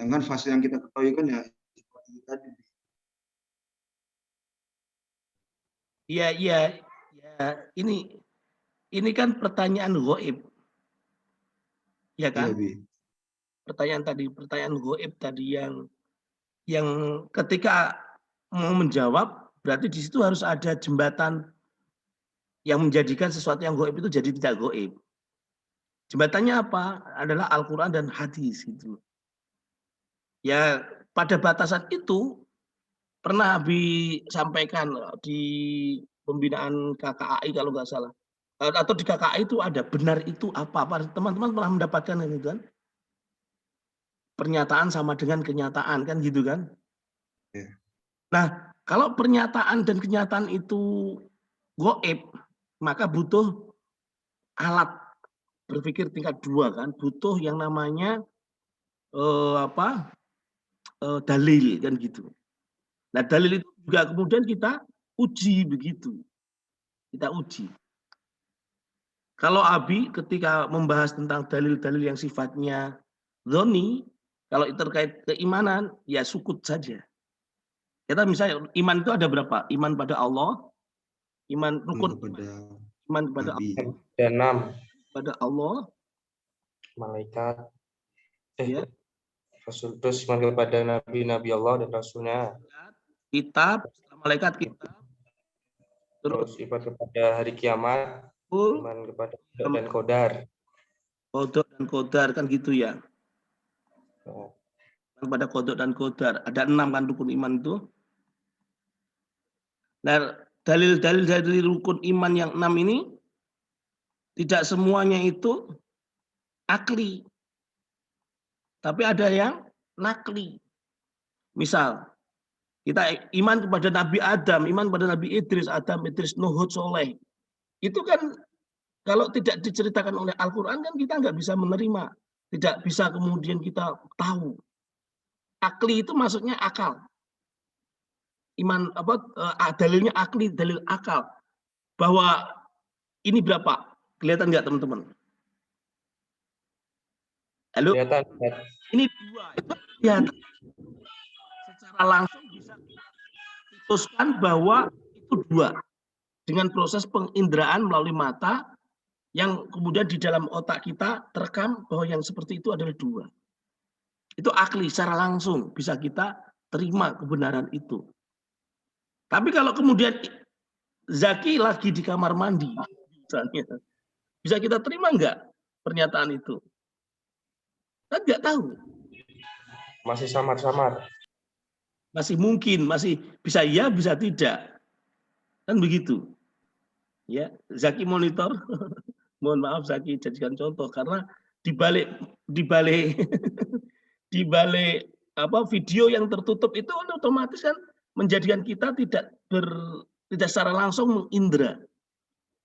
Dengan fase yang kita ketahui kan ya seperti tadi. Iya, iya, ya. Ini kan pertanyaan gaib, ya Iya, kan? Bi. Pertanyaan gaib tadi yang ketika mau menjawab berarti di situ harus ada jembatan yang menjadikan sesuatu yang gaib itu jadi tidak gaib. Jembatannya apa? Adalah Al-Quran dan hadis gitu. Ya pada batasan itu pernah Abi sampaikan di pembinaan KKAI kalau nggak salah. Atau di KKAI itu ada benar itu apa? Teman-teman pernah mendapatkan ini kan? Pernyataan sama dengan kenyataan kan gitu kan? Ya. Nah, kalau pernyataan dan kenyataan itu gaib, maka butuh alat berpikir tingkat 2 kan, butuh yang namanya dalil kan gitu. Nah, dalil itu juga kemudian kita uji begitu. Kita uji. Kalau Abi ketika membahas tentang dalil-dalil yang sifatnya dzoni, kalau terkait keimanan, ya sukut saja. Kita misalnya iman itu ada berapa? Iman pada Allah, iman rukun Kepada iman kepada Nabi. Ada 6. pada Allah, Malaikat. ya, Rasul, terus iman kepada Nabi Allah dan Rasulnya. kitab, malaikat kitab, Terus iman kepada hari kiamat, iman kepada qada dan qadar. kodok dan kodar kan gitu ya. Oh. Pada kodok dan kodar ada 6 kan rukun iman itu. Nah, dalil-dalil dari rukun iman yang 6 ini tidak semuanya itu akli, tapi ada yang nakli. Misal kita iman kepada Nabi Adam, iman kepada Nabi Idris, Adam, Idris, Nuh, Hud, Soleh. Itu kan kalau tidak diceritakan oleh Al-Quran kan kita nggak bisa menerima. Tidak bisa kemudian kita tahu. Akli itu maksudnya akal. Iman dalilnya akli, dalil akal. Bahwa ini berapa? Kelihatan nggak teman-teman? Halo? Kelihatan. Ini 2. Itu kelihatan. Secara langsung bisa diputuskan bahwa itu 2. Dengan proses penginderaan melalui mata yang kemudian di dalam otak kita terekam bahwa yang seperti itu adalah 2. Itu akli secara langsung bisa kita terima kebenaran itu. Tapi kalau kemudian Zaki lagi di kamar mandi, misalnya, bisa kita terima nggak pernyataan itu? Kan nggak tahu. Masih samar-samar. Masih mungkin, masih bisa ya, bisa tidak. Kan begitu. Ya, Zaki monitor. Mohon maaf Zaki jadikan contoh karena di balik di balik video yang tertutup itu otomatis kan menjadikan kita tidak secara langsung mengindra.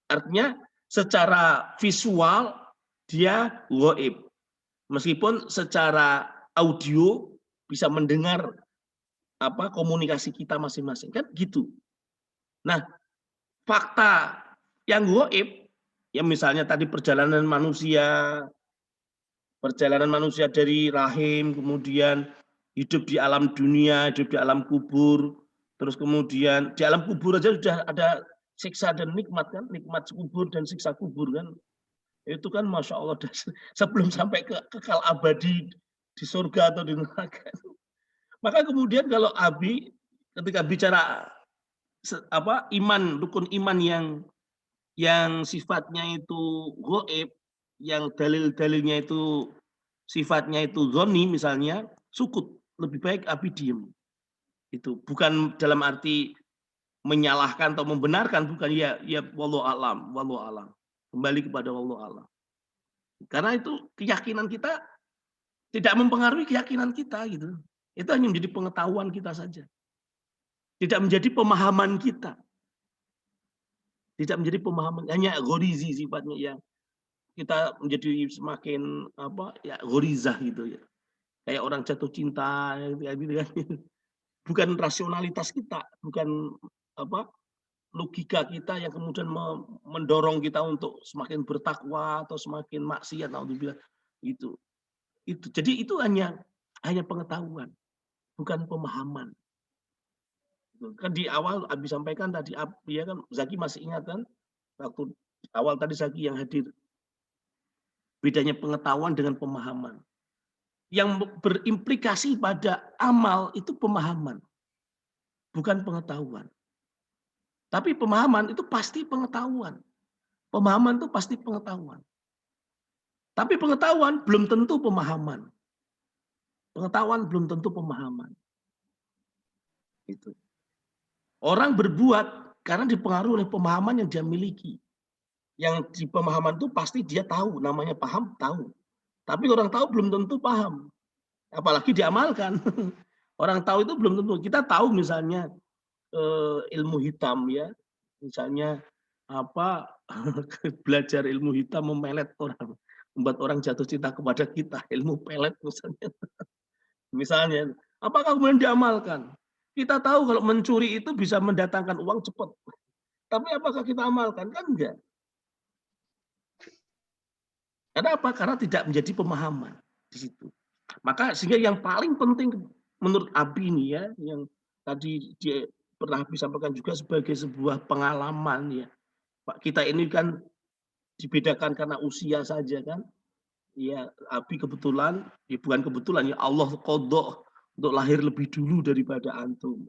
Artinya secara visual dia gaib. Meskipun secara audio bisa mendengar komunikasi kita masing-masing kan gitu. Nah, fakta yang gaib ya misalnya tadi perjalanan manusia dari rahim, kemudian hidup di alam dunia, hidup di alam kubur, terus kemudian di alam kubur aja sudah ada siksa dan nikmat kan, nikmat kubur dan siksa kubur kan. Itu kan Masya Allah sebelum sampai ke kekal abadi di surga atau di neraka. Maka kemudian kalau Abi ketika bicara iman, rukun iman yang sifatnya itu gaib, yang dalil-dalilnya itu sifatnya itu dzoni misalnya, sukut, lebih baik Abi diem. Itu bukan dalam arti menyalahkan atau membenarkan, bukan ya wallahu alam. Kembali kepada wallahu alam. Karena itu keyakinan kita tidak mempengaruhi keyakinan kita gitu. Itu hanya menjadi pengetahuan kita saja. Tidak menjadi pemahaman kita. Tidak menjadi pemahaman, hanya ghorizi sifatnya yang kita menjadi semakin ghorizah gitu ya. Kayak orang jatuh cinta gitu kan. Bukan rasionalitas kita, bukan logika kita yang kemudian mendorong kita untuk semakin bertakwa atau semakin maksiat, naudzubillah. Itu. Jadi itu hanya hanya pengetahuan, bukan pemahaman. Kan di awal Abi sampaikan tadi, ya kan, Zaki masih ingat kan, waktu awal tadi Zaki yang hadir. Bedanya pengetahuan dengan pemahaman. Yang berimplikasi pada amal itu pemahaman, bukan pengetahuan. Tapi pemahaman itu pasti pengetahuan. Pemahaman itu pasti pengetahuan. Tapi pengetahuan belum tentu pemahaman. Pengetahuan belum tentu pemahaman. Itu. Orang berbuat karena dipengaruhi oleh pemahaman yang dia miliki. Yang di pemahaman itu pasti dia tahu, namanya paham, tahu. Tapi orang tahu belum tentu paham. Apalagi diamalkan. Orang tahu itu belum tentu. Kita tahu misalnya ilmu hitam ya. Misalnya apa belajar ilmu hitam memelet orang, membuat orang jatuh cinta kepada kita, ilmu pelet misalnya. Misalnya, apakah kemudian diamalkan? Kita tahu kalau mencuri itu bisa mendatangkan uang cepat. Tapi apakah kita amalkan? Kan enggak. Karena apa? Karena tidak menjadi pemahaman di situ. Maka sehingga yang paling penting menurut Abi ini ya, yang tadi dia pernah disampaikan juga sebagai sebuah pengalaman ya. Pak, kita ini kan dibedakan karena usia saja kan. Ya, Abi kebetulan, ya bukan kebetulan ya, Allah qadha untuk lahir lebih dulu daripada antum.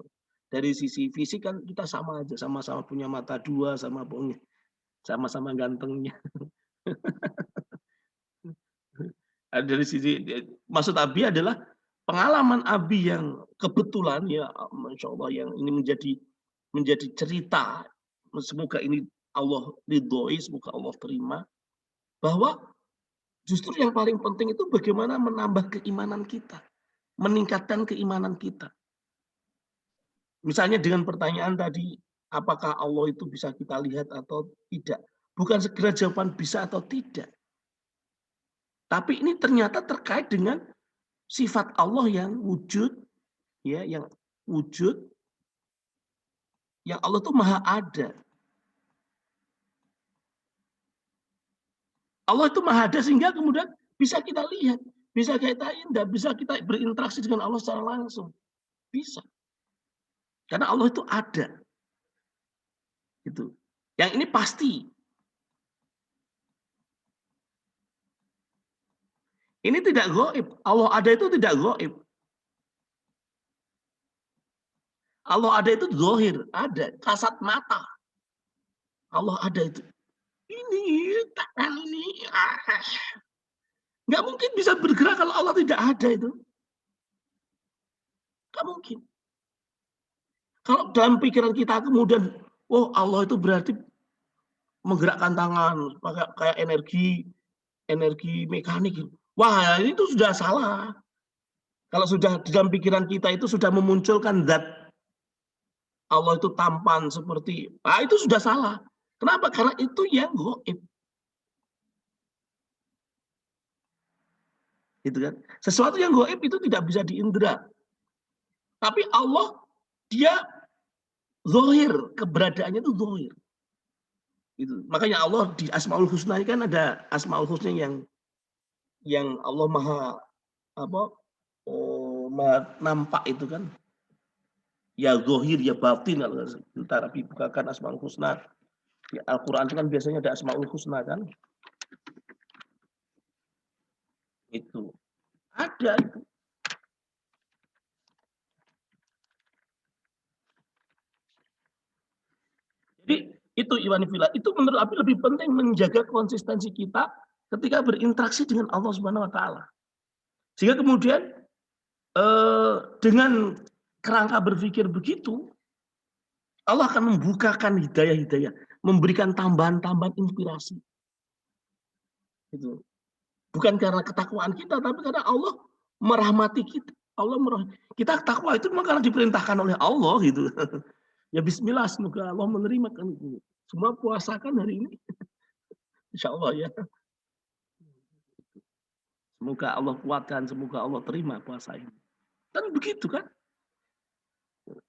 Dari sisi fisik kan kita sama aja, sama-sama punya mata dua, sama-sama gantengnya. Dari sisi maksud Abi adalah pengalaman Abi yang kebetulan ya, Masya Allah, yang ini menjadi cerita. Semoga ini Allah ridhoi, semoga Allah terima. Bahwa justru yang paling penting itu bagaimana menambah keimanan kita. Meningkatkan keimanan kita. Misalnya dengan pertanyaan tadi, apakah Allah itu bisa kita lihat atau tidak? Bukan segera jawaban bisa atau tidak. Tapi ini ternyata terkait dengan sifat Allah yang wujud, ya, yang wujud, yang Allah itu maha ada. Allah itu maha ada sehingga kemudian bisa kita lihat, bisa kita indah, bisa kita berinteraksi dengan Allah secara langsung. Bisa. Karena Allah itu ada. Gitu. Yang ini pasti. Ini tidak gaib. Allah ada itu tidak gaib. Allah ada itu zahir, ada, kasat mata. Allah ada itu. Ini tangan ini. Nggak mungkin bisa bergerak kalau Allah tidak ada itu. Nggak mungkin. Kalau dalam pikiran kita kemudian, oh Allah itu berarti menggerakkan tangan, pakai kayak energi mekanik. Wah, itu sudah salah. Kalau sudah di dalam pikiran kita itu sudah memunculkan zat Allah itu tampan seperti, itu sudah salah. Kenapa? Karena itu yang gaib. Gitu kan? Sesuatu yang gaib itu tidak bisa diindra. Tapi Allah, dia zahir, keberadaannya itu zahir. Gitu. Makanya Allah di Asmaul Husna kan ada Asmaul Husna yang Allah maha nampak itu kan. Ya zahir, ya batin. Kalau kita bukakan Asmaul Husna. Ya, Al-Quran itu kan biasanya ada Asmaul Husna kan. Itu. Ada itu. Jadi itu Iwan Fila, itu menurut Abi lebih penting menjaga konsistensi kita ketika berinteraksi dengan Allah Subhanahu wa taala. Sehingga kemudian dengan kerangka berpikir begitu, Allah akan membukakan hidayah-hidayah, memberikan tambahan-tambahan inspirasi. Gitu. Bukan karena ketakwaan kita, tapi karena Allah merahmati kita. Kita takwa itu memang karena diperintahkan oleh Allah gitu. Ya bismillah, semoga Allah menerima kan. Semua puasakan hari ini. Insya Allah ya. Semoga Allah kuatkan, semoga Allah terima puasa ini. Kan begitu kan?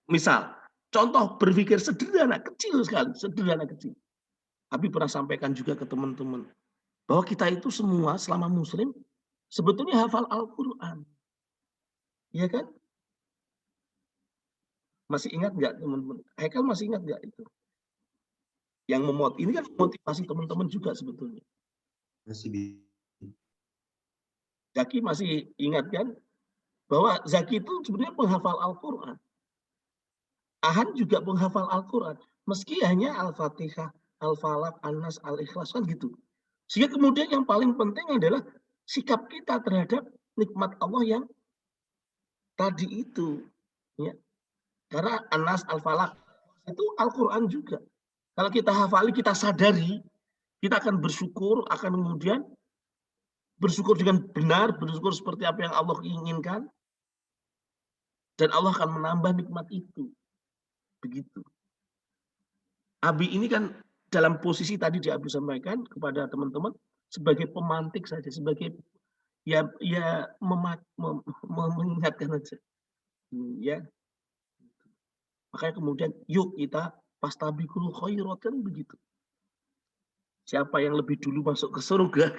Misal, contoh berpikir sederhana, kecil sekali, sederhana kecil. Abi pernah sampaikan juga ke teman-teman bahwa kita itu semua selama Muslim sebetulnya hafal Al-Quran. Iya kan? Masih ingat nggak teman-teman? Haikal masih ingat nggak itu? Yang ini kan memotivasi teman-teman juga sebetulnya. Masih di Zaki masih ingat kan? Bahwa Zaki itu sebenarnya penghafal Al-Quran. Ahan juga penghafal Al-Quran. Meski hanya Al-Fatihah, Al-Falaq, An-Nas, Al-Ikhlas kan gitu. Sehingga kemudian yang paling penting adalah sikap kita terhadap nikmat Allah yang tadi itu. Ya. Karena An-Nas, Al-Falaq itu Al-Quran juga. Kalau kita hafali, kita sadari, kita akan bersyukur, akan kemudian bersyukur dengan benar, bersyukur seperti apa yang Allah inginkan, dan Allah akan menambah nikmat itu. Begitu. Abi ini kan dalam posisi tadi Abi sampaikan kepada teman-teman sebagai pemantik saja, sebagai ya mengingatkan aja. Ya. Makanya kemudian yuk kita fastabiqul khairat kan begitu. Siapa yang lebih dulu masuk ke surga?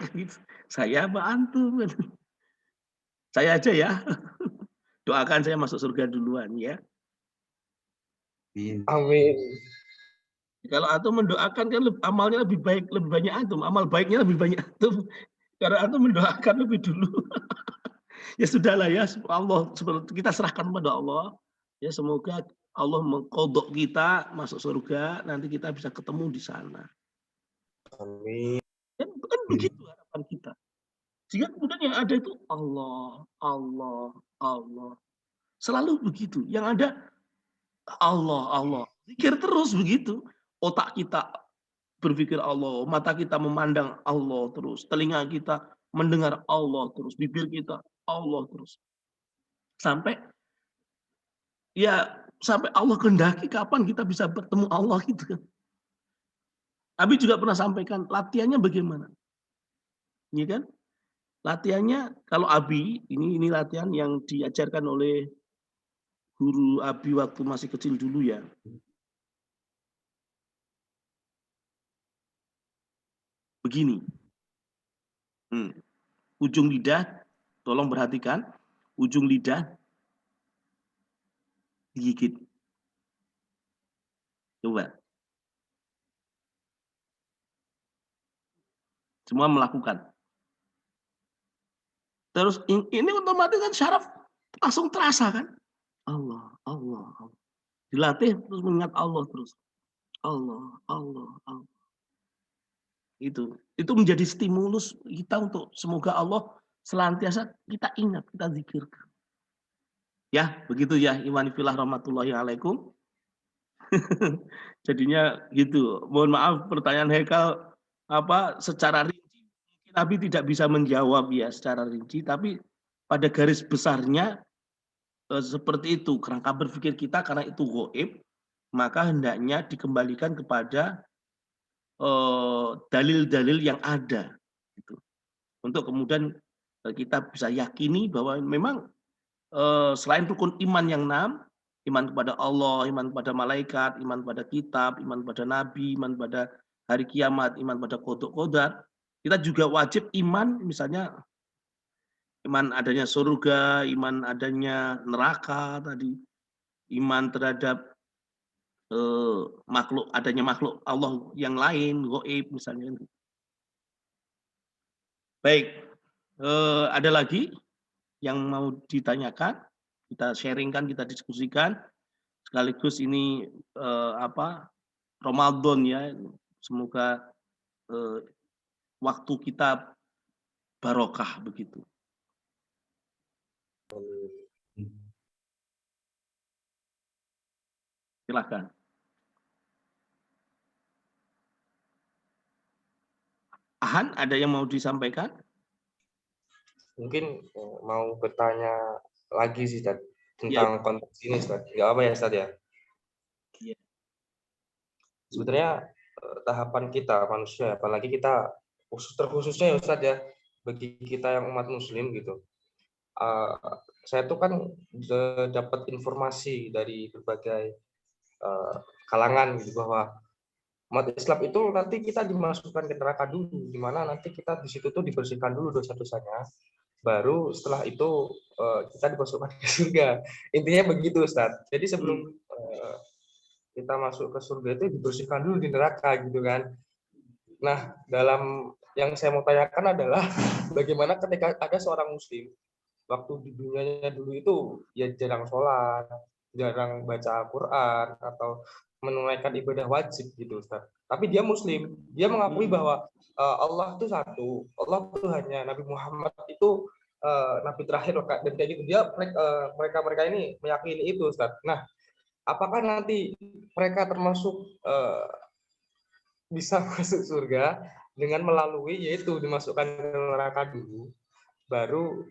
Saya apa antum? Saya aja ya. Doakan saya masuk surga duluan ya. Amin. Kalau antum mendoakan kan amalnya lebih baik, lebih banyak antum. Amal baiknya lebih banyak antum. Karena antum mendoakan lebih dulu. Ya sudahlah ya, Allah kita serahkan kepada Allah. Ya semoga Allah mengkodok kita masuk surga, nanti kita bisa ketemu di sana. Amin. Kan begitu harapan kita. Sehingga kemudian yang ada itu Allah, Allah, Allah. Selalu begitu. Yang ada Allah, Allah. Zikir terus begitu. Otak kita berpikir Allah, mata kita memandang Allah terus, telinga kita mendengar Allah terus, bibir kita Allah terus. Sampai Allah kehendaki kapan kita bisa bertemu Allah gitu kan. Abi juga pernah sampaikan latihannya bagaimana? Iya kan? Latihannya kalau Abi ini latihan yang diajarkan oleh guru Abi waktu masih kecil dulu ya. Begini. Ujung lidah, tolong perhatikan, ujung lidah digigit. Coba. Semua melakukan. Terus ini otomatis kan syaraf langsung terasa kan? Allah, Allah, Allah. Dilatih terus mengingat Allah terus. Allah, Allah, Allah. Itu menjadi stimulus kita untuk semoga Allah senantiasa kita ingat, kita zikirkan. Ya, begitu ya, imani fillah rahmatullahi alaikum. Jadinya gitu. Mohon maaf pertanyaan Haikal secara rinci Nabi tidak bisa menjawab ya secara rinci, tapi pada garis besarnya seperti itu. Kerangka berpikir kita karena itu gaib, maka hendaknya dikembalikan kepada dalil-dalil yang ada gitu. Untuk kemudian kita bisa yakini bahwa memang selain rukun iman yang 6, iman kepada Allah, iman kepada malaikat, iman pada kitab, iman pada nabi, iman pada hari kiamat, iman pada qada qadar, kita juga wajib iman misalnya iman adanya surga, iman adanya neraka tadi, iman terhadap adanya makhluk Allah yang lain, gaib misalnya. Baik, ada lagi yang mau ditanyakan? Kita sharingkan, kita diskusikan. Sekaligus ini Ramadan ya. Semoga waktu kita barokah begitu. Silakan. Ahan, ada yang mau disampaikan? Mungkin mau bertanya lagi sih, Ustaz, tentang konteks ini, Ustaz. Nggak apa ya, Ustaz ya? Ya. Sebenarnya tahapan kita manusia, apalagi kita terkhususnya ya, Ustaz ya, bagi kita yang umat Muslim gitu. Saya tuh kan dapat informasi dari berbagai kalangan gitu bahwa umat Islam itu nanti kita dimasukkan ke neraka dulu, di mana nanti kita di situ tuh dibersihkan dulu dosa-dosanya. Baru setelah itu kita dimasukkan ke surga. Intinya begitu, Ustaz. Jadi sebelum kita masuk ke surga itu dibersihkan dulu di neraka gitu kan. Nah, dalam yang saya mau tanyakan adalah bagaimana ketika ada seorang muslim waktu di dunianya dulu itu ya jarang sholat, jarang baca Al-Quran atau menunaikan ibadah wajib gitu, Ustaz. Tapi dia muslim, dia mengakui bahwa Allah itu satu, Allah itu hanya Nabi Muhammad itu Nabi terakhir dan kayak gitu. Dia mereka ini meyakini itu, Ustaz. Nah, apakah nanti mereka termasuk bisa masuk surga dengan melalui yaitu dimasukkan ke neraka dulu, baru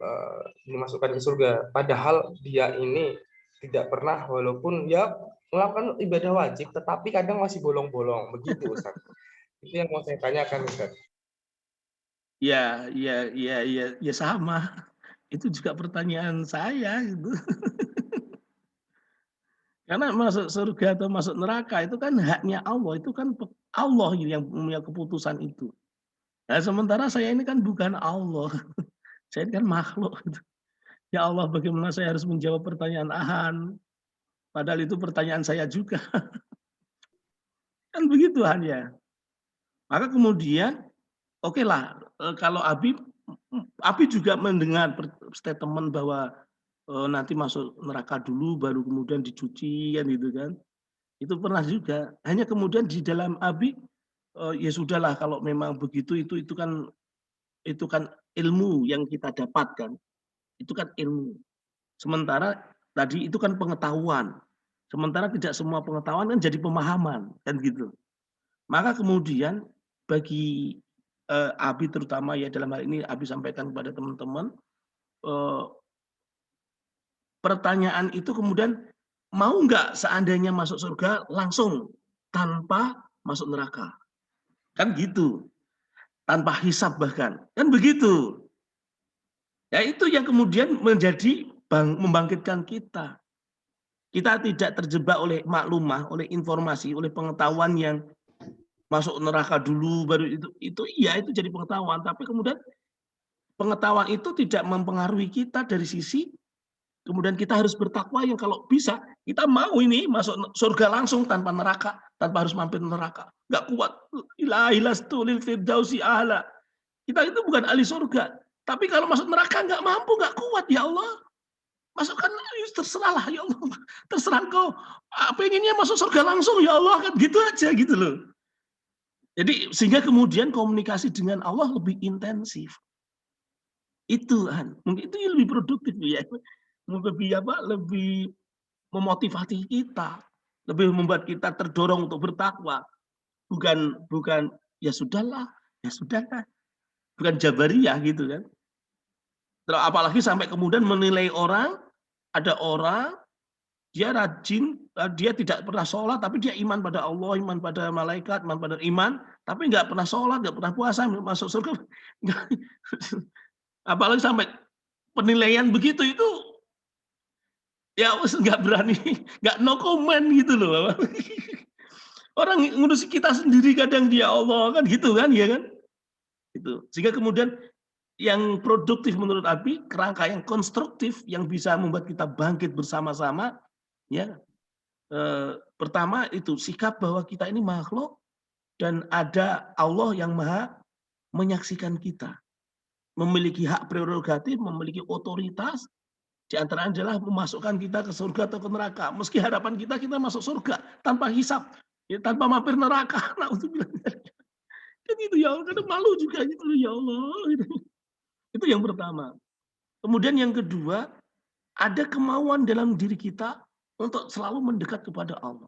dimasukkan ke surga. Padahal dia ini tidak pernah, walaupun ya melakukan ibadah wajib, tetapi kadang masih bolong-bolong. Begitu, Ustaz. Itu yang mau saya tanyakan, Ustaz. Ya sama. Itu juga pertanyaan saya gitu. Karena masuk surga atau masuk neraka itu kan haknya Allah, itu kan Allah yang punya keputusan itu. Nah, sementara saya ini kan bukan Allah, saya ini kan makhluk. Ya Allah, bagaimana saya harus menjawab pertanyaan Ahan? Padahal itu pertanyaan saya juga. Kan begitu hanya. Maka kemudian, oke lah, kalau Abi juga mendengar statement bahwa nanti masuk neraka dulu baru kemudian dicuci kan gitu kan. Itu pernah juga. Hanya kemudian di dalam Abi ya sudahlah kalau memang begitu itu kan ilmu yang kita dapatkan. Itu kan ilmu. Sementara tadi itu kan pengetahuan. Sementara tidak semua pengetahuan kan jadi pemahaman kan gitu. Maka kemudian bagi Abi terutama ya dalam hal ini Abi sampaikan kepada teman-teman pertanyaan itu kemudian mau nggak seandainya masuk surga langsung tanpa masuk neraka? Kan gitu. Tanpa hisab bahkan. Kan begitu. Ya itu yang kemudian membangkitkan kita. Kita tidak terjebak oleh maklumah, oleh informasi, oleh pengetahuan yang masuk neraka dulu baru itu iya itu jadi pengetahuan, tapi kemudian pengetahuan itu tidak mempengaruhi kita dari sisi kemudian kita harus bertakwa yang kalau bisa kita mau ini masuk surga langsung tanpa neraka, tanpa harus mampir neraka. Enggak kuat. Ilahilastu lil firdausi ahla. Kita itu bukan ahli surga. Tapi kalau masuk neraka enggak mampu, enggak kuat ya Allah. Masukkan terserahlah ya Allah. Terserah engkau. Pengennya masuk surga langsung ya Allah kan gitu aja gitu loh. Jadi sehingga kemudian komunikasi dengan Allah lebih intensif. Itu kan, mungkin itu lebih produktif ya. Lebih memotivasi kita, lebih membuat kita terdorong untuk bertakwa. Bukan ya sudahlah, bukan jabariyah gitu kan. Terus apalagi sampai kemudian menilai orang, ada orang dia rajin, dia tidak pernah sholat, tapi dia iman pada Allah, iman pada malaikat, iman, tapi nggak pernah sholat, nggak pernah puasa, masuk surga. Apalagi sampai penilaian begitu itu, ya nggak berani, nggak no comment gitu loh. Orang ngurusi kita sendiri kadang dia Allah kan gitu kan, ya kan? Itu. Sehingga kemudian yang produktif menurut Abi, kerangka yang konstruktif yang bisa membuat kita bangkit bersama-sama, ya. Pertama itu sikap bahwa kita ini makhluk dan ada Allah yang maha menyaksikan kita. Memiliki hak prerogatif, memiliki otoritas, di antaranya adalah memasukkan kita ke surga atau ke neraka. Meski harapan kita masuk surga tanpa hisab, ya, tanpa mampir neraka. Nah, untuk bilang kan itu ya Allah, kadang malu juga gitu ya Allah. Itu yang pertama. Kemudian yang kedua, ada kemauan dalam diri kita untuk selalu mendekat kepada Allah.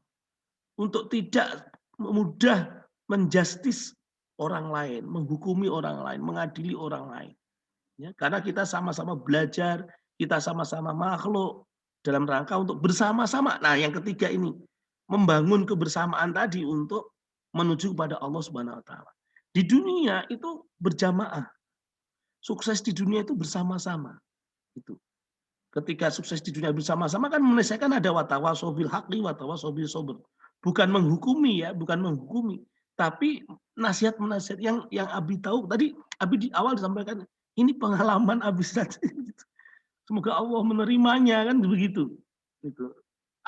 Untuk tidak mudah menjustis orang lain, menghukumi orang lain, mengadili orang lain. Ya, karena kita sama-sama belajar, kita sama-sama makhluk dalam rangka untuk bersama-sama. Nah, yang ketiga ini membangun kebersamaan tadi untuk menuju kepada Allah Subhanahu wa taala. Di dunia itu berjamaah. Sukses di dunia itu bersama-sama. Itu. Ketika sukses di dunia bersama-sama kan menyelesaikan ada watawasau bil haqqi watawasau bis sabr. Bukan menghukumi ya, bukan menghukumi, tapi nasihat-nasihat yang Abi tahu tadi Abi di awal disampaikan ini pengalaman Abi saja. Semoga Allah menerimanya, kan begitu. Gitu.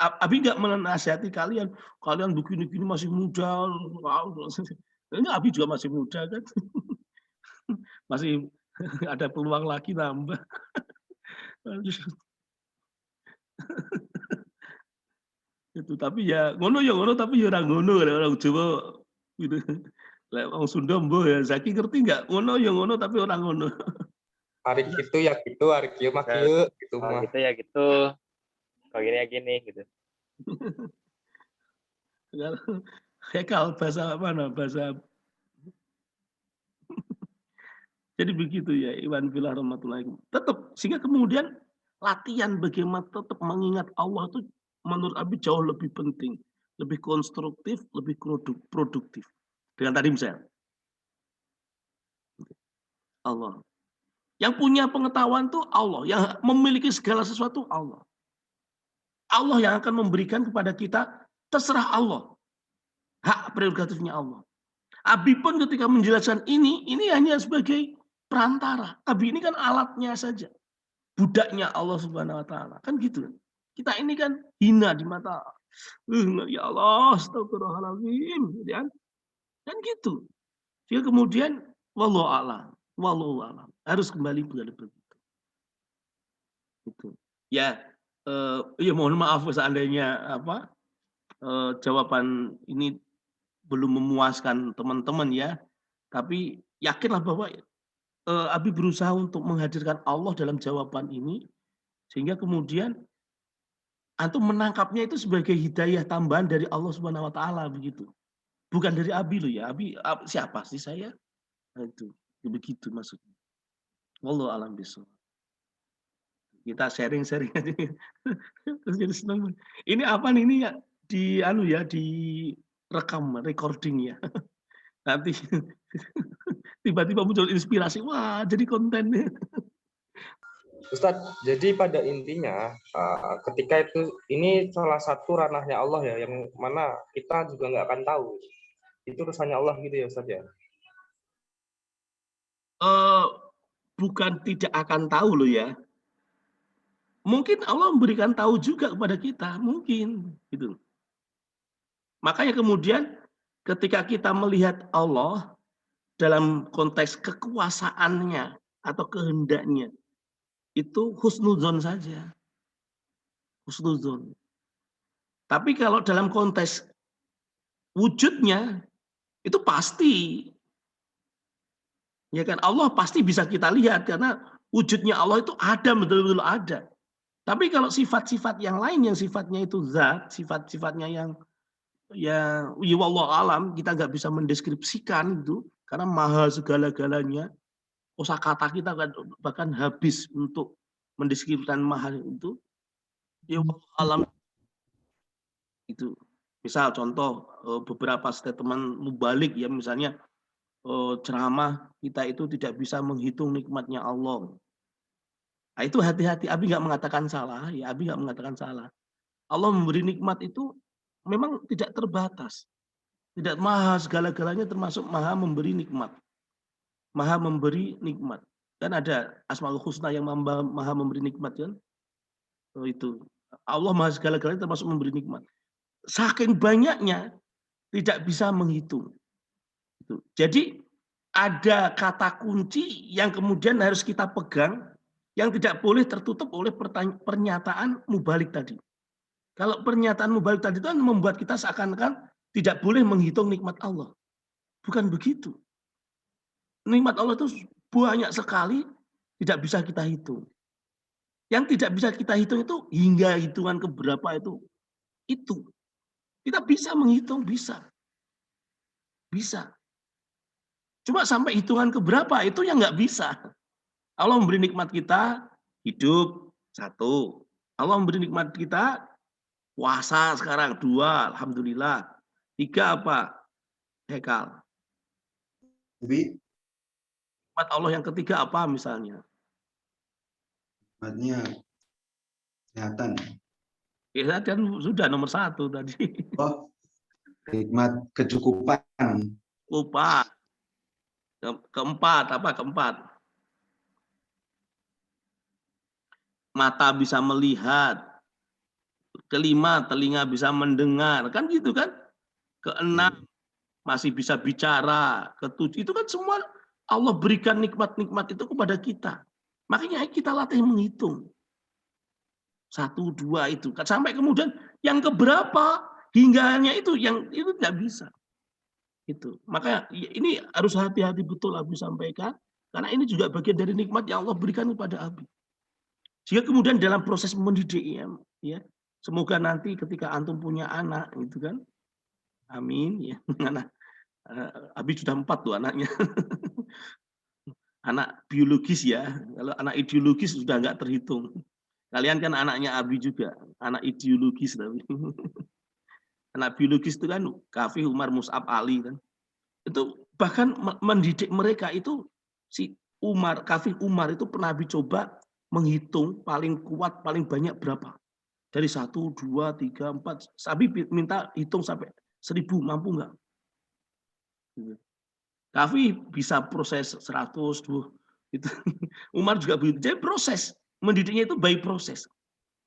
Abi nggak menasihati kalian, kalian begini-gini masih muda. Ini Abi juga masih muda kan. Masih ada peluang lagi nambah. Itu tapi ya ngono tapi ya ora ngono orang Jawa gitu. Lek wong Sunda mbuh ya Zaki ngerti nggak? Ngono tapi orang ngono. Hari gitu ya gitu, hari kieu mah kieu gitu Kalau mah. gitu ya gitu. Kalau gini ya gini gitu. Hekal bahasa mana? Bahasa jadi begitu ya Iwan Billah rahmatullahi. Tetap sehingga kemudian latihan bagaimana tetap mengingat Allah itu menurut Abi jauh lebih penting, lebih konstruktif, lebih produktif. Dengan tadi misalnya Allah. Yang punya pengetahuan itu Allah, yang memiliki segala sesuatu Allah. Allah yang akan memberikan kepada kita, terserah Allah. Hak prerogatifnya Allah. Abi pun ketika menjelaskan ini hanya sebagai perantara. Abi ini kan alatnya saja. Budaknya Allah Subhanahu wa taala. Kan gitu. Kita ini kan hina di mata. Ya Allah, astagfirullahaladzim. Kan gitu. Dia kemudian wallahu a'lam. Harus kembali kepada begitu. Itu. Ya, ya mohon maaf seandainya jawaban ini belum memuaskan teman-teman ya. Tapi yakinlah bahwa Abi berusaha untuk menghadirkan Allah dalam jawaban ini sehingga kemudian antum menangkapnya itu sebagai hidayah tambahan dari Allah Subhanahu wa taala begitu. Bukan dari Abi loh ya. Abi siapa sih saya? Nah, itu begitu maksudnya. Wallahu a'lam bishawab. Kita sharing-sharing aja. Terus jadi senang. Ini apa nih ini ya di rekam recording ya. Nanti tiba-tiba muncul inspirasi, wah jadi kontennya. Ustadz, jadi pada intinya ketika ini salah satu ranahnya Allah ya, yang mana kita juga nggak akan tahu. Itu urusannya Allah gitu ya Ustadz ya? Bukan tidak akan tahu loh ya. Mungkin Allah memberikan tahu juga kepada kita, mungkin gitu. Makanya kemudian ketika kita melihat Allah dalam konteks kekuasaannya atau kehendaknya, itu husnuzon saja. Husnuzon. Tapi kalau dalam konteks wujudnya, itu pasti. Ya kan, Allah pasti bisa kita lihat karena wujudnya Allah itu ada, betul-betul ada. Tapi kalau sifat-sifat yang lain yang sifatnya itu zat, sifat-sifatnya yang ya wallahu alam kita nggak bisa mendeskripsikan itu karena maha segala-galanya. Kosakata kita bahkan habis untuk mendeskripsikan maha itu. Ya wallahu alam itu. Misal contoh beberapa statement mubalik ya misalnya ceramah kita itu tidak bisa menghitung nikmatnya Allah. Nah, itu hati-hati, Abi nggak mengatakan salah, ya Abi nggak mengatakan salah. Allah memberi nikmat itu memang tidak terbatas. Tidak maha segala-galanya termasuk maha memberi nikmat. Maha memberi nikmat. Kan ada Asmaul Husna yang maha memberi nikmat kan? Itu. Allah maha segala-galanya termasuk memberi nikmat. Saking banyaknya tidak bisa menghitung. Jadi ada kata kunci yang kemudian harus kita pegang yang tidak boleh tertutup oleh pernyataan mubalik tadi. Kalau pernyataan mubalik tadi itu membuat kita seakan-akan tidak boleh menghitung nikmat Allah. Bukan begitu. Nikmat Allah itu banyak sekali, tidak bisa kita hitung. Yang tidak bisa kita hitung itu hingga hitungan keberapa itu. Itu. Kita bisa menghitung, bisa. Bisa. Cuma sampai hitungan keberapa itu yang nggak bisa. Allah memberi nikmat kita hidup, satu. Allah memberi nikmat kita puasa sekarang, dua. Alhamdulillah. Tiga apa? Hekal. Tapi Nikmat Allah yang ketiga apa misalnya? nikmatnya kesehatan. Kesehatan sudah nomor satu tadi. Oh, nikmat kecukupan. Lupa. Keempat apa keempat? mata bisa melihat, kelima telinga bisa mendengar, kan gitu kan? Keenam masih bisa bicara, ketujuh itu kan semua Allah berikan nikmat-nikmat itu kepada kita. Makanya kita latih menghitung. 1, 2 itu sampai kemudian yang keberapa hingganya itu yang itu tidak bisa. Itu. Maka ini harus hati-hati betul Abi sampaikan karena ini juga bagian dari nikmat yang Allah berikan kepada Abi. Jika kemudian dalam proses mendidik ya, semoga nanti ketika antum punya anak gitu kan. Amin ya. Anak Abi sudah 4 tuh anaknya. Anak biologis ya. Kalau anak ideologis sudah enggak terhitung. Kalian kan anaknya Abi juga, anak ideologis tapi. Anak biologis itu kan Kafih, Umar, Mus'ab, Ali kan. Itu bahkan mendidik mereka itu si Umar, Kafih Umar itu pernah Abi coba menghitung paling kuat, paling banyak berapa. Dari 1, 2, 3, 4. Abi minta hitung sampai 1000, mampu enggak? Kafih bisa proses 100, 2. Itu. Umar juga begitu. Jadi proses. Mendidiknya itu by proses.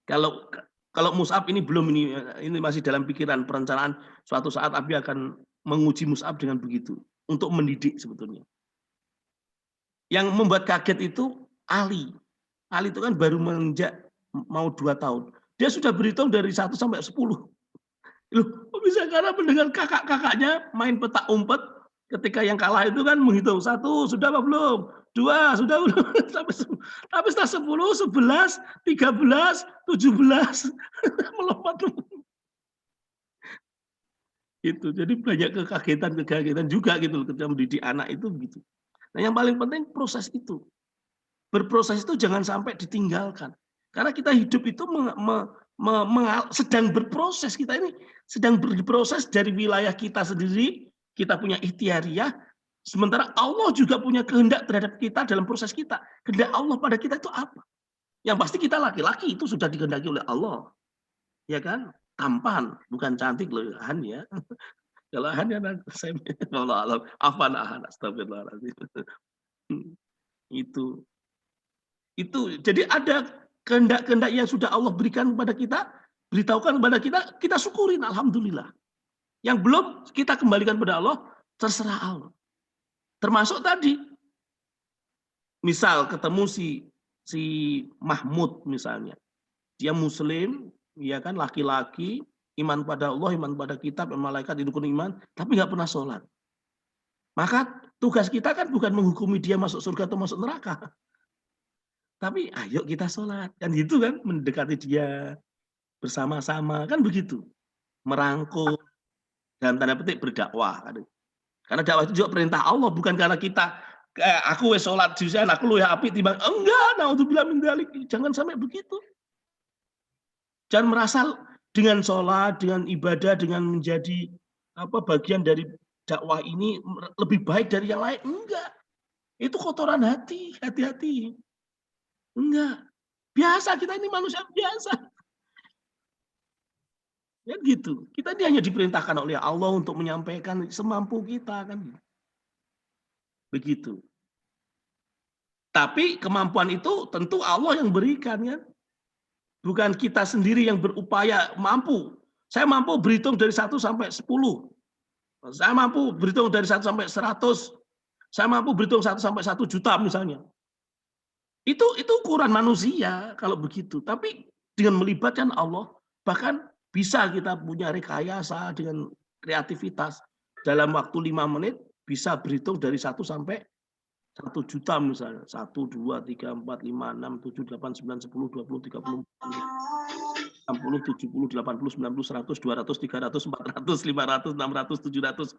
Kalau Mus'ab ini belum ini masih dalam pikiran perencanaan suatu saat Abi akan menguji Mus'ab dengan begitu untuk mendidik sebetulnya. Yang membuat kaget itu Ali. Ali itu kan baru menginjak mau 2 tahun. Dia sudah berhitung dari 1 sampai 10. Loh, kok bisa karena mendengar kakak-kakaknya main petak umpet ketika yang kalah itu kan menghitung 1 sudah apa belum? 2 sudah belum? Tapi setelah 10, 11, 13, 17 melompat. Itu. Jadi banyak kekagetan juga gitu ketika mendidik anak itu begitu. Nah, yang paling penting proses itu. Berproses itu jangan sampai ditinggalkan. Karena kita hidup itu sedang berproses. Kita ini sedang berproses dari wilayah kita sendiri. Kita punya ikhtiariyah. Sementara Allah juga punya kehendak terhadap kita dalam proses kita. Kehendak Allah pada kita itu apa? Yang pasti kita laki-laki itu sudah dikehendaki oleh Allah. Ya kan? Tampan, bukan cantik loh Han ya. Kalau Han ya saya Allah alam, afan ahan astagfirullahaladzim. Itu jadi ada kehendak-kehendak yang sudah Allah berikan kepada kita, beritahukan kepada kita syukurin alhamdulillah. Yang belum kita kembalikan kepada Allah, terserah Allah. Termasuk tadi, misal ketemu si Mahmud misalnya, dia Muslim, ya kan laki-laki, iman pada Allah, iman pada kitab, malaikat, rukun iman, tapi nggak pernah sholat. Maka tugas kita kan bukan menghukumi dia masuk surga atau masuk neraka, tapi ayo kita sholat, kan gitu kan, mendekati dia bersama-sama, kan begitu, merangkul dalam tanda petik berdakwah. Karena dakwah itu juga perintah Allah, bukan karena kita aku sholat juzian, aku lu ya api timbang. Enggak, naudzubillah min dzalik. Jangan sampai begitu. Jangan merasa dengan sholat, dengan ibadah, dengan menjadi bagian dari dakwah ini lebih baik dari yang lain. Enggak. Itu kotoran hati, hati-hati. Enggak. Biasa, kita ini manusia biasa. Ya gitu. Kita ini hanya diperintahkan oleh Allah untuk menyampaikan semampu kita kan. Begitu. Tapi kemampuan itu tentu Allah yang berikan kan. Bukan kita sendiri yang berupaya mampu. Saya mampu berhitung dari 1 sampai 10. Saya mampu berhitung dari 1 sampai 100. Saya mampu berhitung 1 sampai 1 juta misalnya. Itu ukuran manusia kalau begitu. Tapi dengan melibatkan Allah, bahkan bisa kita punya rekayasa dengan kreativitas. Dalam waktu 5 menit bisa berhitung dari 1 sampai 1 juta misalnya. 1, 2, 3, 4, 5, 6, 7, 8, 9, 10, 20, 30, 40, 60, 70, 80, 90, 100, 200, 300, 400, 500, 600, 700,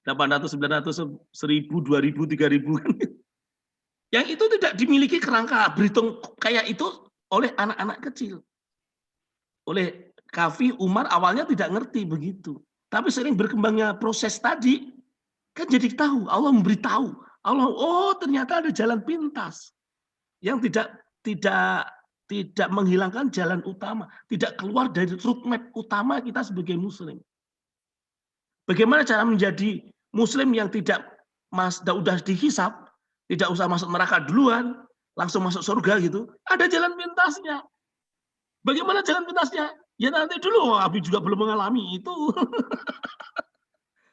800, 900, 1000, 2000, 3000. Yang itu tidak dimiliki kerangka berhitung kayak itu oleh anak-anak kecil. Oleh Kafih, Umar awalnya tidak ngerti begitu. Tapi sering berkembangnya proses tadi, kan jadi tahu. Allah memberitahu. Allah, oh ternyata ada jalan pintas. Yang tidak menghilangkan jalan utama. Tidak keluar dari roadmap utama kita sebagai muslim. Bagaimana cara menjadi muslim yang udah dihisab, tidak usah masuk neraka duluan, langsung masuk surga gitu. Ada jalan pintasnya. Bagaimana jalan pintasnya? Ya nanti dulu, Abi juga belum mengalami itu.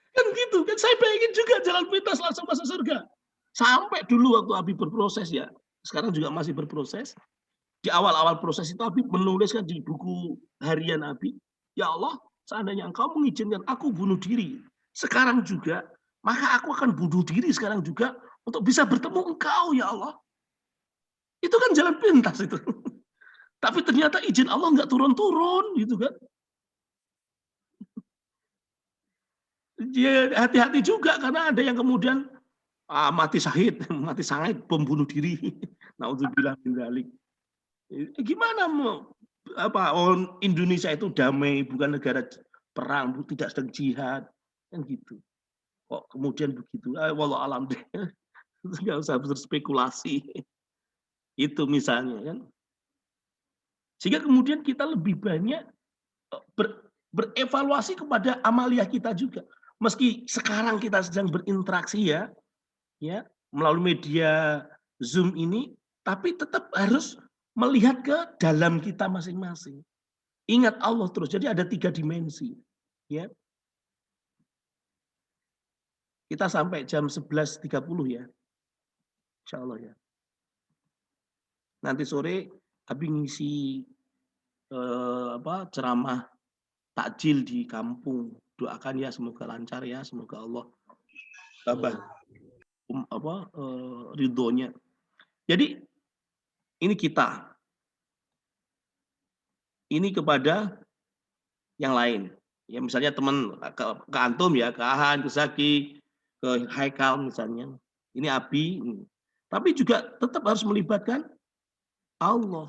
Kan gitu, kan saya pengen juga jalan pintas langsung masuk surga. Sampai dulu waktu Abi berproses ya, sekarang juga masih berproses. Di awal-awal proses itu Abi menuliskan di buku harian Abi, ya Allah, seandainya Engkau mengizinkan aku bunuh diri sekarang juga, maka aku akan bunuh diri sekarang juga untuk bisa bertemu Engkau, ya Allah. Itu kan jalan pintas itu. Tapi ternyata izin Allah nggak turun-turun gitu kan. Ya, hati-hati juga karena ada yang kemudian mati syahid, mati syahid, bom bunuh diri. Nauzubillah min dzalik. Gimana mau Indonesia itu damai, bukan negara perang, tidak sedang jihad, kan gitu. Kok kemudian begitu? Wallahu alam deh. Nggak usah berspekulasi. Itu misalnya kan. Sehingga kemudian kita lebih banyak berevaluasi kepada amalia kita juga. Meski sekarang kita sedang berinteraksi ya melalui media Zoom ini, tapi tetap harus melihat ke dalam kita masing-masing. Ingat Allah terus. Jadi ada 3 dimensi. Ya. Kita sampai jam 11.30 ya. Insya Allah ya. Nanti sore Abi ngisi ceramah takjil di kampung. Doakan ya semoga lancar ya, semoga Allah tambah ridhonya. Jadi ini kita. Ini kepada yang lain. Ya misalnya teman ke antum ya, ke Ahan, ke Zaki, ke Haikal misalnya. Ini Abi. Tapi juga tetap harus melibatkan Allah.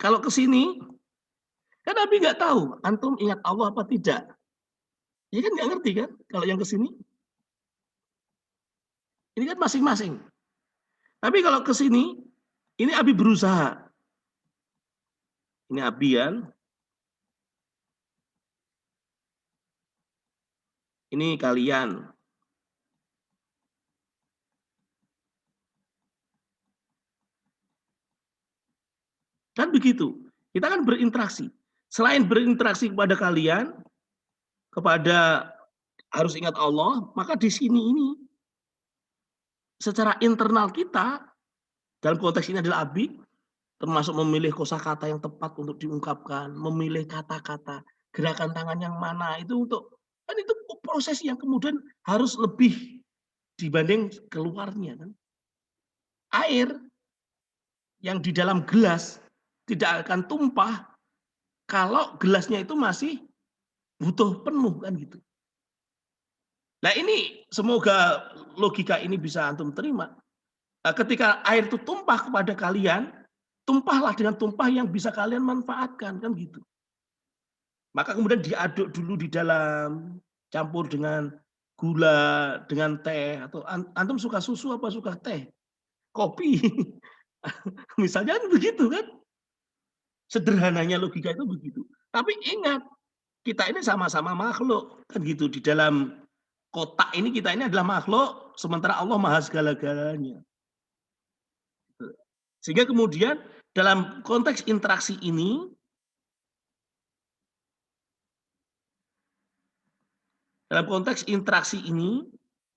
Kalau ke sini, kan Abi nggak tahu antum ingat Allah apa tidak. Ya kan nggak ngerti kan kalau yang ke sini. Ini kan masing-masing. Tapi kalau ke sini, ini Abi berusaha. Ini Abi ya. Ini kalian. Kan begitu. Kita kan berinteraksi. Selain berinteraksi kepada kalian, kepada harus ingat Allah, maka di sini ini secara internal kita, dalam konteks ini adalah Abi, termasuk memilih kosakata yang tepat untuk diungkapkan, memilih kata-kata, gerakan tangan yang mana, itu untuk, kan itu proses yang kemudian harus lebih dibanding keluarnya. Kan? Air yang di dalam gelas tidak akan tumpah kalau gelasnya itu masih butuh penuh kan gitu. Nah ini semoga logika ini bisa antum terima. Ketika air itu tumpah kepada kalian, tumpahlah dengan tumpah yang bisa kalian manfaatkan kan gitu. Maka kemudian diaduk dulu di dalam, campur dengan gula, dengan teh, atau antum suka susu apa suka teh, kopi, misalnya kan begitu kan. Sederhananya logika itu begitu. Tapi ingat, kita ini sama-sama makhluk kan gitu. Di dalam kotak ini kita ini adalah makhluk, sementara Allah maha segala-galanya. Sehingga kemudian dalam konteks interaksi ini,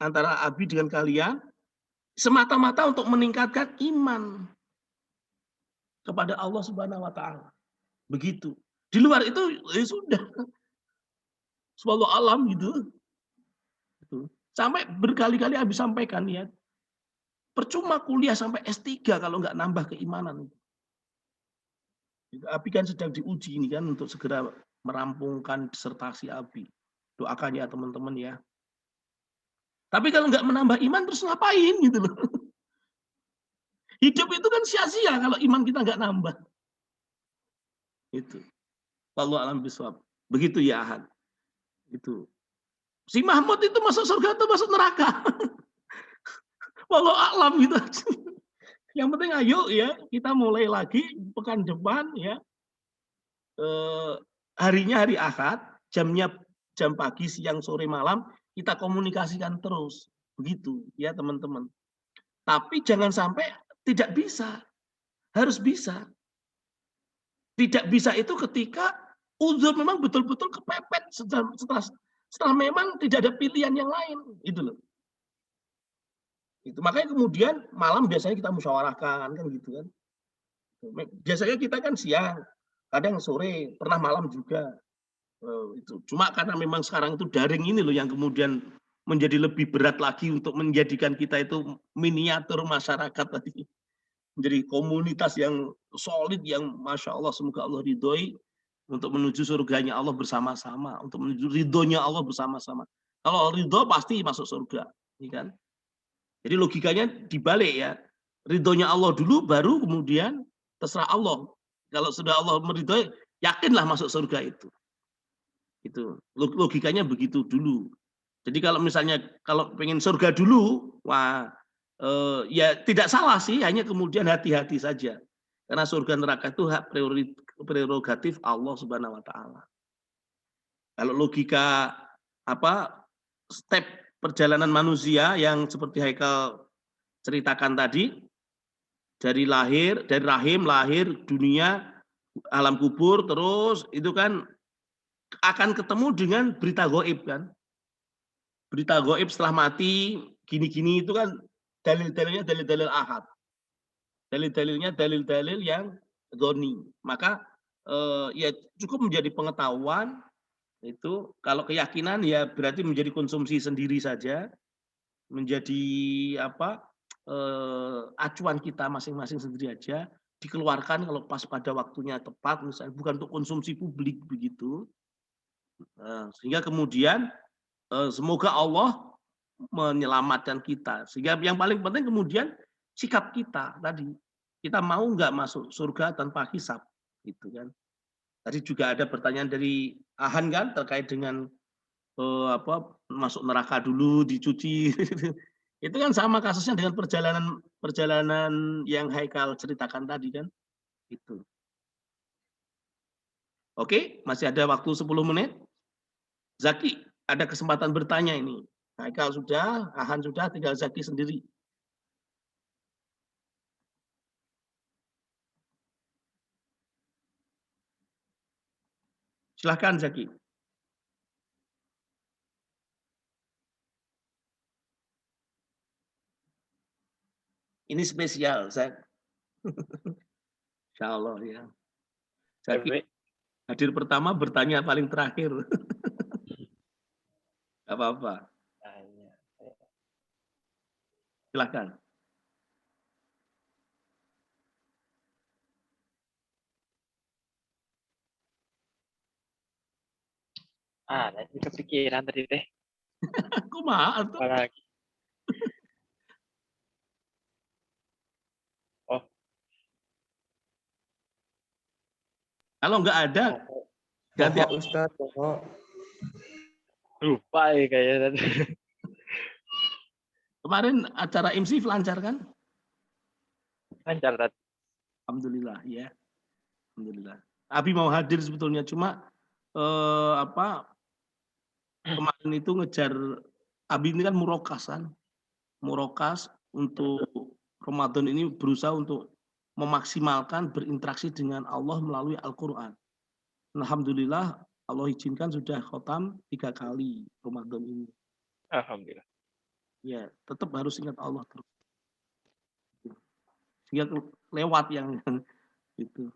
antara Abi dengan kalian, semata-mata untuk meningkatkan iman kepada Allah Subhanahu wa Ta'ala. Begitu. Di luar itu ya sudah. Wallahu alam gitu. Sampai berkali-kali Abi sampaikan ya. Percuma kuliah sampai S3 kalau nggak nambah keimanan. Abi kan sedang diuji ini kan untuk segera merampungkan disertasi Abi. Doakan ya teman-teman ya. Tapi kalau nggak menambah iman terus ngapain gitu loh. Hidup itu kan sia-sia kalau iman kita nggak nambah. Itu. Wallahu a'lam bishawab. Begitu ya Ahad. Itu. Si Mahmud itu masuk surga atau masuk neraka? Wallahu a'lam gitu. Yang penting ayo ya kita mulai lagi pekan depan ya. Harinya hari Ahad, jamnya jam pagi, siang, sore, malam kita komunikasikan terus. Begitu ya teman-teman. Tapi jangan sampai tidak bisa. Harus bisa. Tidak bisa itu ketika uzur memang betul-betul kepepet setelah memang tidak ada pilihan yang lain. Itu loh. Itu makanya kemudian malam biasanya kita musyawarahkan kan gitu kan. Biasanya kita kan siang, kadang sore, pernah malam juga. Itu cuma karena memang sekarang itu daring ini loh yang kemudian menjadi lebih berat lagi untuk menjadikan kita itu miniatur masyarakat tadi, menjadi komunitas yang solid yang masya Allah, semoga Allah ridhoi untuk menuju surganya Allah bersama-sama, untuk menuju ridhonya Allah bersama-sama. Kalau ridho pasti masuk surga, ya kan? Jadi logikanya dibalik ya, ridhonya Allah dulu, baru kemudian terserah Allah. Kalau sudah Allah meridhoi, yakinlah masuk surga itu. Itu logikanya begitu dulu. Jadi kalau misalnya kalau pengen surga dulu, wah ya tidak salah sih, hanya kemudian hati-hati saja. Karena surga neraka itu hak prerogatif Allah Subhanahu wa taala. Kalau logika step perjalanan manusia yang seperti Haikal ceritakan tadi, dari rahim lahir, dunia, alam kubur, terus itu kan akan ketemu dengan berita gaib kan. Berita gaib setelah mati, gini-gini itu kan dalil-dalilnya dalil-dalil ahad. Dalil-dalilnya dalil-dalil yang dhoni. Maka ya cukup menjadi pengetahuan itu. Kalau keyakinan ya berarti menjadi konsumsi sendiri saja, menjadi acuan kita masing-masing sendiri aja, dikeluarkan kalau pas pada waktunya tepat, misalnya bukan untuk konsumsi publik begitu. Sehingga kemudian semoga Allah menyelamatkan kita. Sehingga yang paling penting kemudian sikap kita tadi. Kita mau nggak masuk surga tanpa hisab, gitu kan? Tadi juga ada pertanyaan dari Ahan kan terkait dengan masuk neraka dulu dicuci. Itu kan sama kasusnya dengan perjalanan yang Haikal ceritakan tadi kan. Itu. Oke, masih ada waktu 10 menit. Zaki, ada kesempatan bertanya ini. Haikal sudah, Ahan sudah, tinggal Zaki sendiri. Silahkan Zaki. Ini spesial, Zaki. Insya Allah ya. Zaki hadir pertama, bertanya paling terakhir. Gak apa-apa. Silahkan. Nanti kepikiran tadi teh. Kok maaf tuh? Apalagi. Oh. Kalau nggak ada, ganti Ustaz, Lupa ya kayaknya tadi. Kemarin acara IMSIF lancar kan? Lancar tadi. Alhamdulillah ya. Alhamdulillah. Abi mau hadir sebetulnya, cuma kemarin itu ngejar, Abi ini kan murokas kan. Murokas untuk Ramadan ini berusaha untuk memaksimalkan berinteraksi dengan Allah melalui Al-Quran. Alhamdulillah Allah izinkan sudah khotam 3 kali Ramadan ini. Alhamdulillah. Ya, tetap harus ingat Allah terus. Sehingga lewat yang itu.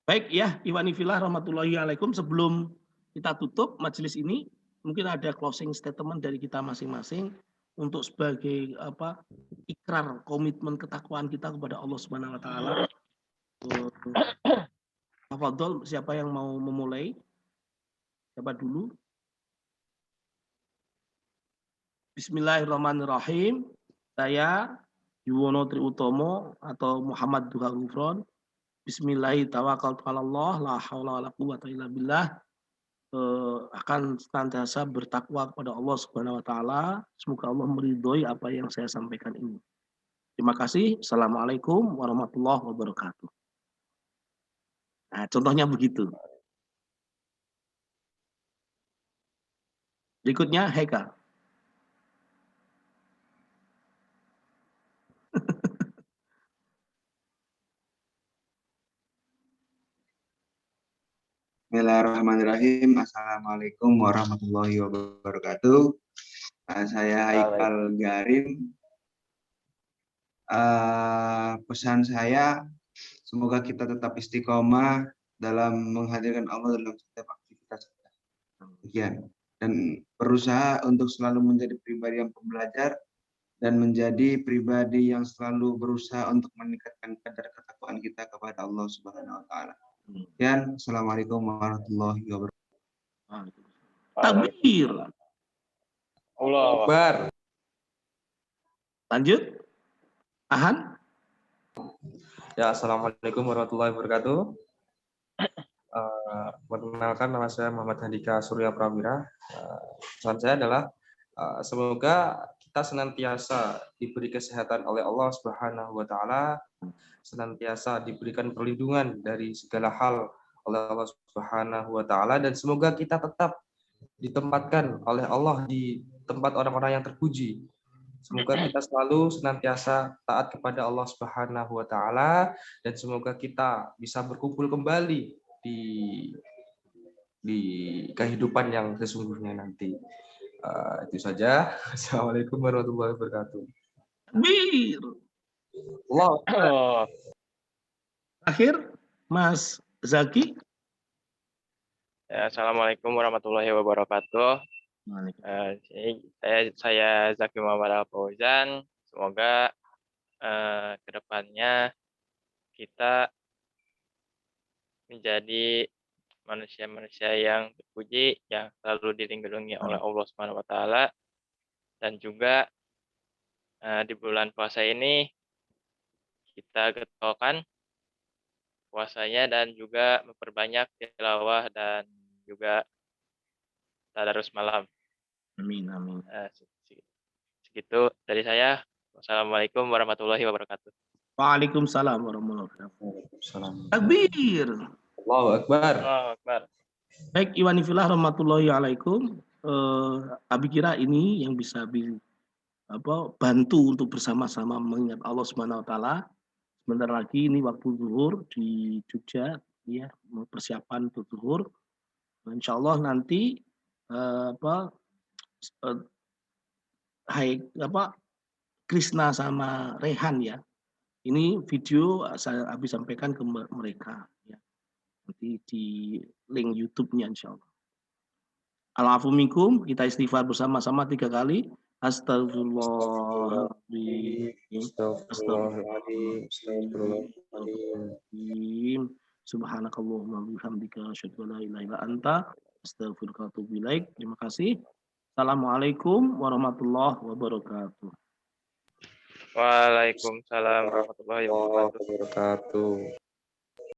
Baik ya, Iwani Filah rahmatullahi alaikum. Sebelum kita tutup majelis ini, mungkin ada closing statement dari kita masing-masing untuk sebagai ikrar komitmen ketakwaan kita kepada Allah Subhanahu wa taala. Tafadhol, siapa yang mau memulai? Siapa dulu? Bismillahirrahmanirrahim. Saya Yuwono Triutomo atau Muhammad Duha Gufron. Bismillahirrahmanirrahim. La haula wala quwwata illa billah. Akan senantiasa bertakwa kepada Allah Subhanahu wa taala. Semoga Allah meridhoi apa yang saya sampaikan ini. Terima kasih. Assalamualaikum warahmatullahi wabarakatuh. Nah, contohnya begitu. Berikutnya Heka. Bismillahirrahmanirrahim. Assalamualaikum warahmatullahi wabarakatuh. Saya Haikal Garim. Pesan saya, semoga kita tetap istiqomah dalam menghadirkan Allah dalam setiap aktivitas kita. Demikian. Dan berusaha untuk selalu menjadi pribadi yang pembelajar dan menjadi pribadi yang selalu berusaha untuk meningkatkan kadar ketakwaan kita kepada Allah Subhanahu wa taala. Dan assalamualaikum warahmatullahi wabarakatuh. Takbir. Allah. Akbar. Lanjut. Ahan. Ya, assalamualaikum warahmatullahi wabarakatuh. Perkenalkan, nama saya Muhammad Handika Surya Prawira. Pesan saya adalah semoga kita senantiasa diberi kesehatan oleh Allah Subhanahu wa taala, senantiasa diberikan perlindungan dari segala hal oleh Allah Subhanahu wa taala, dan semoga kita tetap ditempatkan oleh Allah di tempat orang-orang yang terpuji. Semoga kita selalu senantiasa taat kepada Allah Subhanahu wa taala, dan semoga kita bisa berkumpul kembali di kehidupan yang sesungguhnya nanti. Itu saja. Assalamualaikum warahmatullahi wabarakatuh. Takbir. Allah. Oh, Akhir Mas Zaki. ya, assalamualaikum warahmatullahi wabarakatuh. Saya Zaki Muhammad Al-Fauzan. Semoga kedepannya kita menjadi manusia-manusia yang terpuji, yang selalu dilindungi oleh Allah Subhanahu wa taala, dan juga di bulan puasa ini kita getolkan puasanya dan juga memperbanyak tilawah dan juga tadarus malam. Amin, amin. Segitu dari saya. Wassalamualaikum warahmatullahi wabarakatuh. Waalaikumsalam warahmatullahi wabarakatuh. Salam. Takbir. Allahu Akbar. Allahu Akbar. Baik, Iwanifillah rahmatullahi alaikum. Abi kira ini yang bisa bantu untuk bersama-sama mengingat Allah Subhanahu wa taala. Sebentar lagi ini waktu zuhur di Jogja, ya, persiapan untuk zuhur. Insya Allah nanti Krisna sama Rehan, ya. Ini video saya Abi sampaikan ke mereka, ya. Nanti di link YouTube-nya insya Allah. Al-afu minkum, kita istighfar bersama-sama 3 kali. Astagfirullahaladzim. Astagfirullahaladzim. Astagfirullahaladzim. Subhanakallahumma bihamdika asyhadu an la ilaha illa anta astaghfiruka wa atubu ilaik. Terima kasih. Assalamualaikum warahmatullahi wabarakatuh. Waalaikumsalam warahmatullahi wabarakatuh. Wabarakatuh.